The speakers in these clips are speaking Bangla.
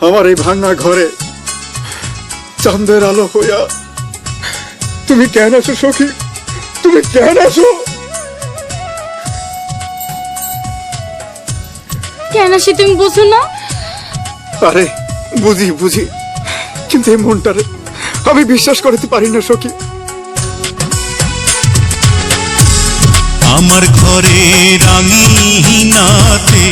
আমার এই ভাঙা ঘরে চাঁদের আলো হইয়া তুমি কেন আছো সখী? তুমি কেন আছো? কেন আসি তুমি বুঝো না? আরে বুঝি বুঝি, কিন্তু এই মনটারে আমি বিশ্বাস করতে পারি না সখী। আমার ঘরে রাঙিনাতে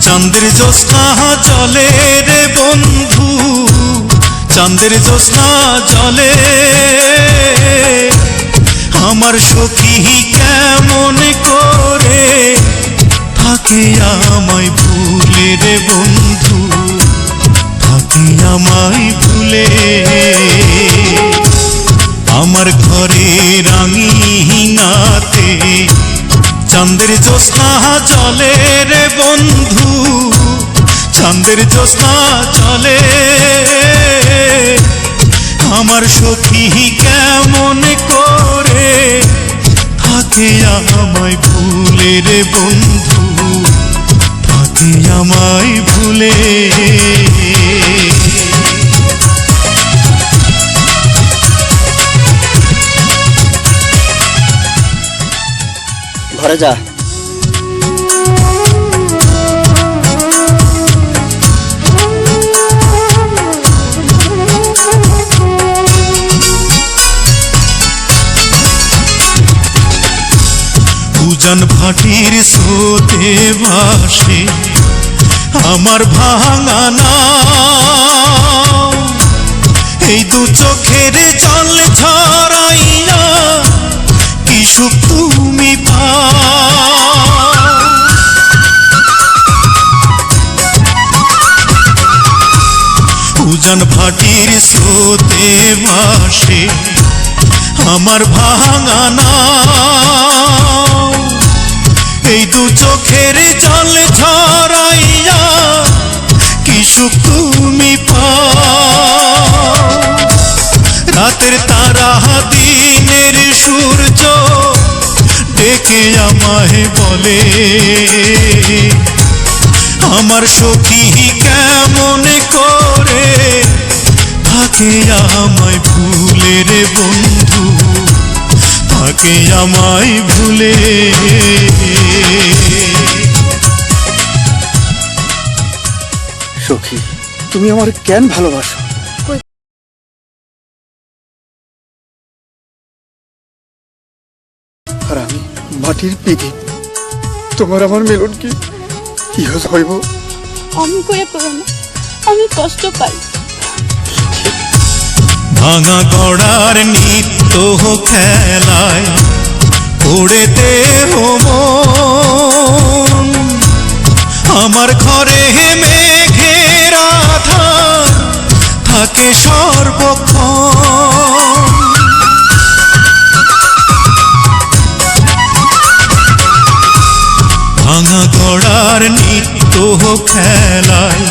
চাঁদের জ্যোৎস্না জলে রে বন্ধু, চাঁদের জ্যোৎস্না জলে। আমার সখী কেমন করে থাকে আমায় ভুলে রে বন্ধু, থাকে আমায় ভুলে। আমার ঘরে রাঙিনাতে চাঁদের জ্যোৎস্না জলে রে বন্ধু, চাঁদের জ্যোৎস্না জলে। আমার সখী কেমন করে থাকে আমায় ভুলে রে বন্ধু, থাকে আমায় ভুলে। ঘরে যা। উজান ভাটির স্রোতে ভাসে আমার ভাঙা নাও, এই দু চোখের জল ঝরাইয়া কি সুখ তুমি পাও। উজান ভাটির স্রোতে ভাসে আমার ভাঙা নাও, এই দু চোখের জল ঝরাইয়া কি সুখ তুমি পাও। রাতের তারা দিনের সূর্য ডেকে আমায় বলে, আমার সখী কেমন করে থাকে আমায় ভুলে রে বন্ধু, থাকে আমায় ভুলে। সখী তুমি আমার কেন ভালোবাসো? আর আমি মাটির পিঠি, তোমার আমার মিলন কি ইহজ হইব? আমি কইয়া করো না, আমি কষ্ট পাই। ভাঙা গড়ার নিত্য খেলায় পড়ে দেহ মন, আমার ঘরে মেঘের আধার থাকে সর্বক্ষণ। ভাঙা গড়ার নিত্য খেলায়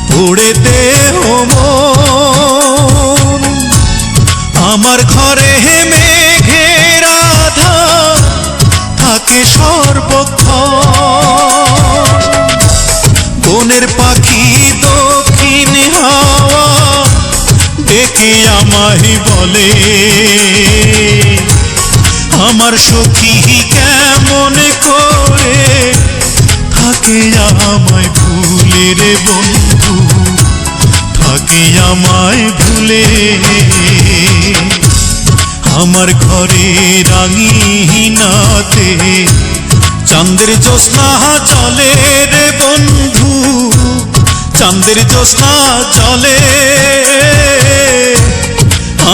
পড়ে দেহ মন, আমার ঘরে মেঘের আধার থাকে সর্বক্ষণ। বনের পাখি দক্ষিণ হাওয়া ডেকে আমায় বলে, আমার সখী কেমন করে থাকে আমায় ভুলে রে বন্ধু, থাকে আমায় ভুলে। আমার ঘরে রাঙিনাতে চাঁদের জ্যোৎস্না জলে রে বন্ধু, চাঁদের জ্যোৎস্না জলে।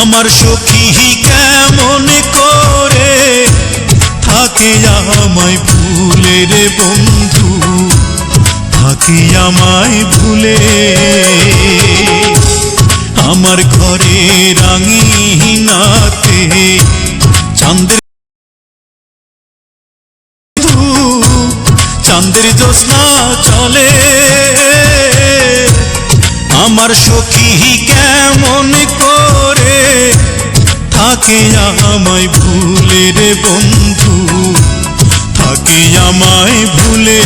আমার সখী কেমন করে থাকে আমায় ভুলে রে বন্ধু, থাকে আমায় ভুলে। আমার ঘরে রাঙিনাতে চাঁদের চাঁদের জ্যোৎস্না চলে। আমার সখী কেমন করে থাকে আমায় ভুলে রে বন্ধু, থাকে আমায় ভুলে।